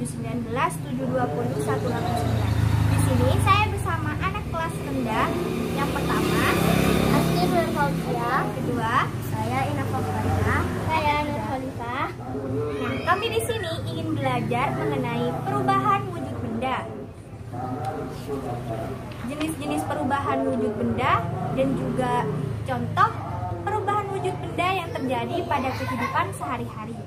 719 720 189. Di sini saya bersama anak kelas rendah. Yang pertama, Asti Nurhausia. kedua, Saya Ina Fauzia. Saya Nurholifah. nah, kami di sini ingin belajar mengenai perubahan wujud benda. Jenis-jenis perubahan wujud benda dan juga contoh perubahan wujud benda yang terjadi pada kehidupan sehari-hari.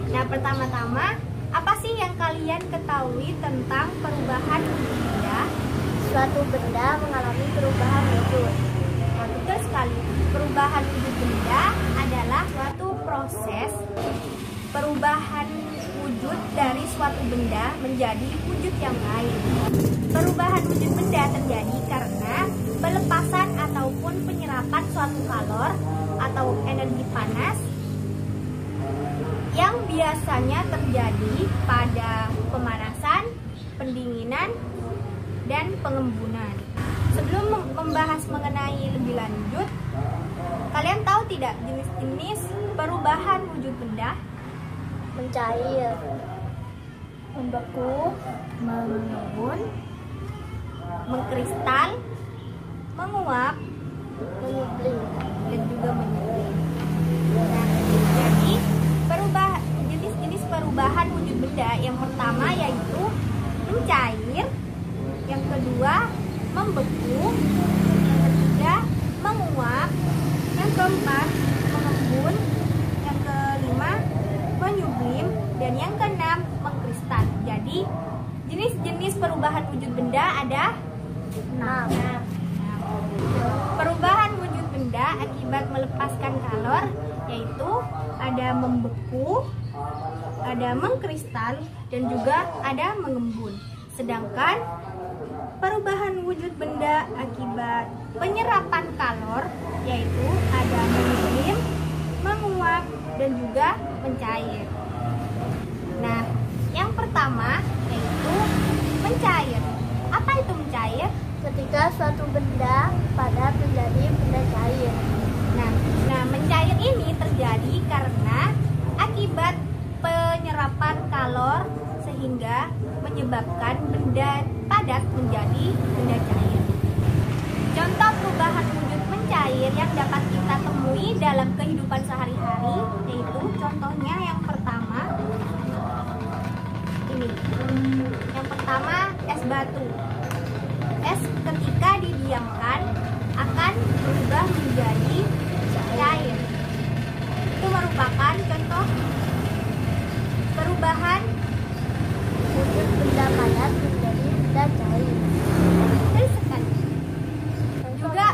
Nah, pertama-tama, apa sih yang kalian ketahui tentang perubahan wujud benda? Suatu benda mengalami perubahan wujud. Nah, betul sekali. Perubahan wujud benda adalah suatu proses perubahan wujud dari suatu benda menjadi wujud yang lain. Perubahan wujud benda terjadi karena pelepasan ataupun penyerapan suatu kalor atau energi panas yang biasanya terjadi pada pemanasan, pendinginan, dan pengembunan. Sebelum membahas mengenai lebih lanjut, kalian tahu tidak jenis-jenis perubahan wujud benda? Mencair, Membeku, mengembun, mengkristal, menguap, menyublim. dan juga menyublim. Nah, jadi jenis-jenis perubahan wujud benda yang pertama yaitu mencair, yang kedua membeku, yang ketiga menguap, yang keempat mengembun, yang kelima menyublim, dan yang keenam mengkristal. Jadi jenis-jenis perubahan wujud benda ada 6. Perubahan wujud benda akibat melepaskan kalor yaitu ada membeku, ada mengkristal, dan juga ada mengembun. Sedangkan perubahan wujud benda akibat penyerapan kalor yaitu ada menyublim, menguap, dan juga mencair. Nah, yang pertama yaitu mencair. Apa itu mencair? Ketika suatu benda padat menjadi benda cair. Nah, mencair ini terjadi karena akibat penyerapan kalor sehingga menyebabkan benda padat menjadi benda cair. Contoh perubahan wujud mencair yang dapat kita temui dalam kehidupan sehari-hari yaitu contohnya yang pertama ini. Yang pertama, es batu. Es ketika didiamkan akan berubah menjadi cair. Itu merupakan contoh perubahan Wujud benda padat menjadi benda cair. betul sekali. Juga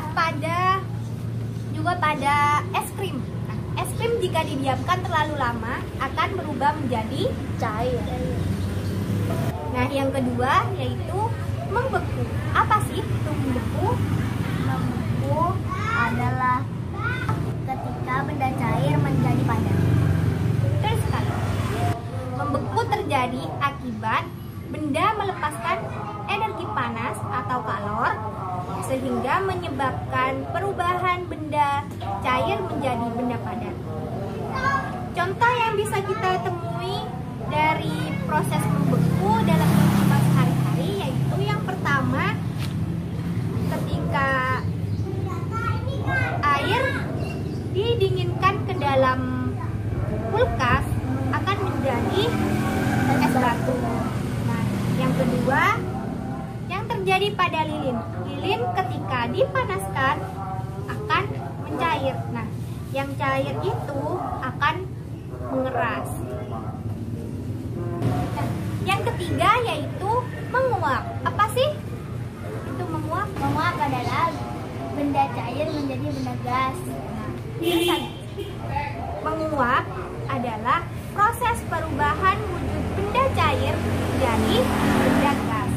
pada es krim. Nah, es krim jika didiamkan terlalu lama akan berubah menjadi Cair. Nah, yang kedua yaitu membeku. Apa sih itu membeku? Membeku adalah ketika benda cair menjadi padat. Betul sekali. Membeku terjadi akibat benda melepaskan energi panas atau kalor sehingga menyebabkan perubahan benda cair menjadi benda padat. Contoh yang bisa kita temui dari proses membeku dalam kehidupan sehari-hari yaitu yang pertama, ketika air didinginkan ke dalam kulkas akan menjadi es batu. Nah, yang kedua yang terjadi pada lilin. Lilin ketika dipanaskan akan mencair. Nah, yang cair itu akan mengeras. Nah, yang ketiga yaitu menguap. Apa sih itu menguap? Menguap adalah benda cair menjadi benda gas. Menguap adalah proses perubahan wujud benda cair menjadi benda gas.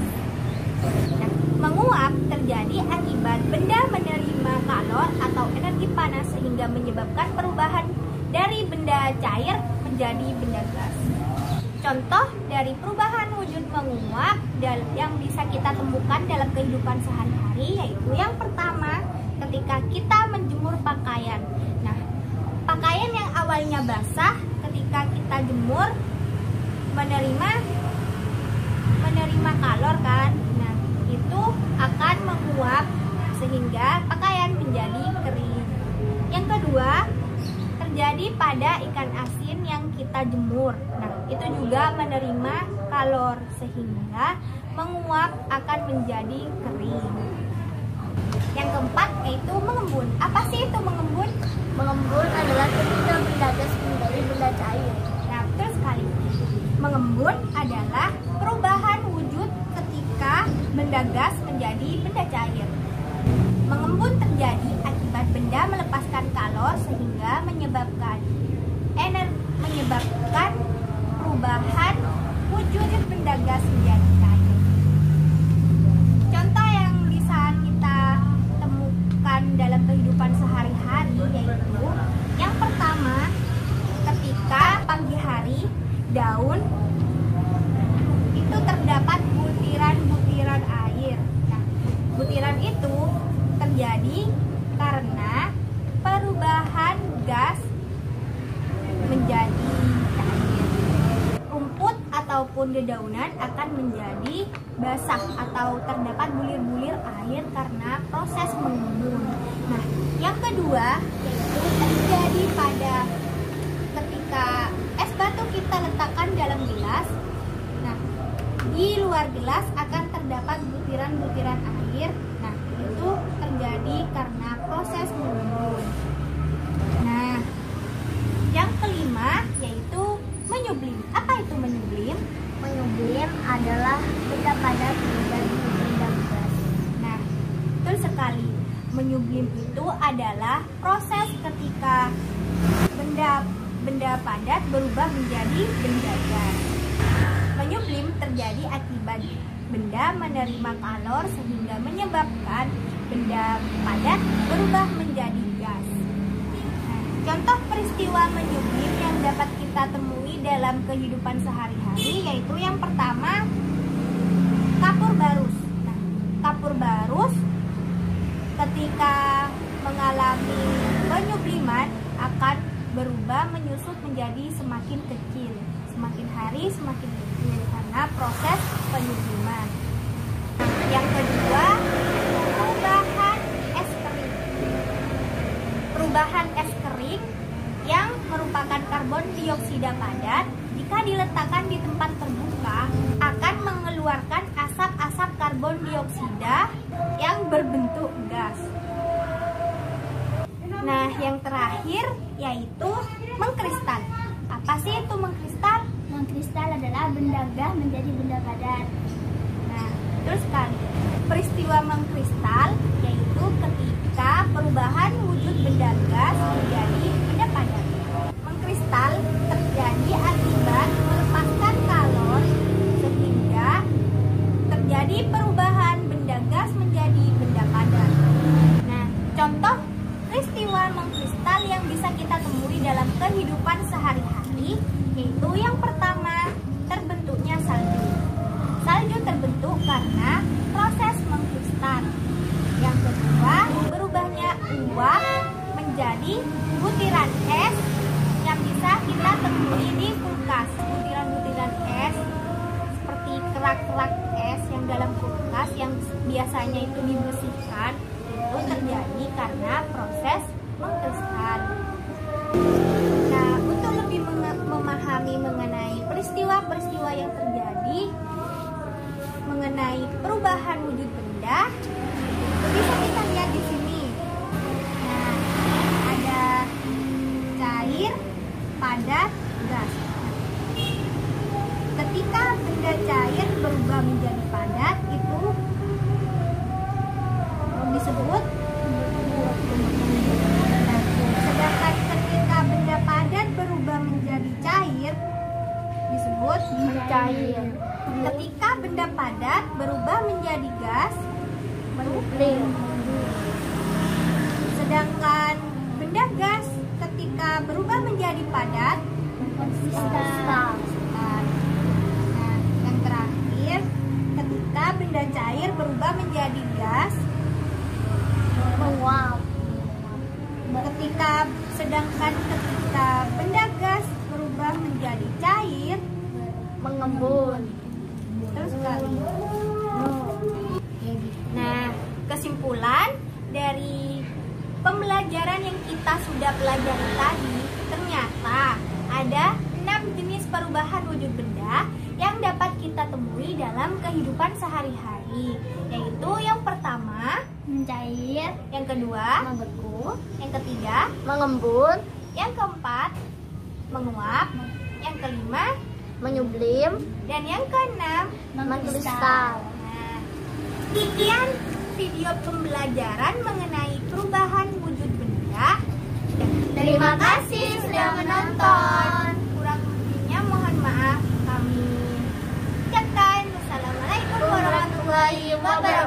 Nah, menguap terjadi akibat benda menerima kalor atau energi panas sehingga menyebabkan perubahan dari benda cair menjadi benda gas. Contoh dari perubahan wujud menguap yang bisa kita temukan dalam kehidupan sehari-hari yaitu yang pertama, ketika kita menjemur pakaian. Nah, pakaian yang awalnya basah ketika kita jemur menerima kalor kan. Nah, itu akan menguap sehingga pakaian menjadi kering. Yang kedua, terjadi pada ikan asin yang kita jemur. Nah, itu juga menerima kalor sehingga menguap akan menjadi kering. Yang keempat yaitu mengembun. Apa sih itu mengembun? Mengembun adalah ketika benda gas menjadi benda cair. Nah, betul sekali. Mengembun adalah perubahan wujud ketika benda gas menjadi benda cair. Mengembun terjadi akibat benda melepaskan kalor sehingga menyebabkan perubahan wujud benda gas menjadi cair. Contoh yang bisa kita temukan dalam kehidupan sehari-hari yaitu yang pertama, ketika pagi hari daun itu terdapat butiran-butiran air. Nah, butiran itu terjadi karena perubahan gas menjadi cair. Rumput ataupun dedaunan akan menjadi basah atau terdapat bulir-bulir air karena proses mengembun. Nah, yang kedua yaitu terjadi pada ketika es batu kita letakkan dalam gelas. Nah, di luar gelas akan terdapat butiran-butiran air. Nah, itu terjadi karena proses mengembun. Nah, yang kelima yaitu menyublim. Apa itu menyublim? Menyublim adalah benda padat menjadi benda gas. Nah, betul sekali. Menyublim itu adalah proses ketika benda padat berubah menjadi benda gas. Menyublim terjadi akibat benda menerima kalor sehingga menyebabkan benda padat berubah menjadi gas. Nah, contoh peristiwa menyublim yang dapat kita temui dalam kehidupan sehari-hari yaitu yang pertama, kapur barus. Nah, kapur barus ketika mengalami penyubliman akan berubah menyusut menjadi semakin kecil. Semakin hari semakin kecil karena proses penyubliman. Nah, yang kedua, perubahan es kering. Perubahan es kering yang merupakan karbon dioksida padat jika diletakkan di tempat terbuka akan mengeluarkan asap-asap karbon dioksida yang berbentuk gas. Nah, yang terakhir yaitu mengkristal. Apa sih itu mengkristal? Mengkristal adalah benda gas menjadi benda padat. Nah, terus sekali. Peristiwa mengkristal yaitu ketika perubahan wujud benda gas menjadi benda padat. Mengkristal terjadi akibat melepaskan kalor sehingga terjadi perubahan benda gas menjadi benda padat. Nah, contoh peristiwa mengkristal yang bisa kita temui dalam kehidupan sehari-hari yaitu yang pertama, terbentuknya salju. Salju terbentuk karena proses mengkristal. Yang kedua, berubahnya uap menjadi butiran es yang bisa kita temui di kulkas. Butiran-butiran es seperti kerak-kerak es yang dalam kulkas yang biasanya itu dibersihkan itu terjadi karena proses mengkristal. Nah, untuk lebih memahami mengenai peristiwa-peristiwa yang terjadi mengenai perubahan wujud benda, bisa kita lihat di sini. Nah, ada cair, padat, gas. Ketika benda cair berubah menjadi padat, itu disebut. Sedangkan ketika benda padat berubah menjadi cair disebut Cair. Ketika benda padat berubah menjadi gas Menyublim. sedangkan benda gas ketika berubah menjadi padat Mengkristal. Nah, yang terakhir, ketika benda cair berubah menjadi gas Menguap. sedangkan ketika benda gas berubah menjadi cair mengembun. Terus sekali. Nah, kesimpulan dari pembelajaran yang kita sudah pelajari tadi, ternyata ada 6 jenis perubahan wujud benda yang dapat kita temui dalam kehidupan sehari-hari. Yaitu yang pertama, Mencair, yang kedua, membeku, yang ketiga, mengembun, yang keempat, menguap, yang kelima, menyublim, dan yang keenam, mengkristal. Nah, sekian video pembelajaran mengenai perubahan wujud benda. Terima kasih sudah menonton. Kurang lebihnya mohon maaf. Kami ucapkan wassalamualaikum warahmatullahi wabarakatuh.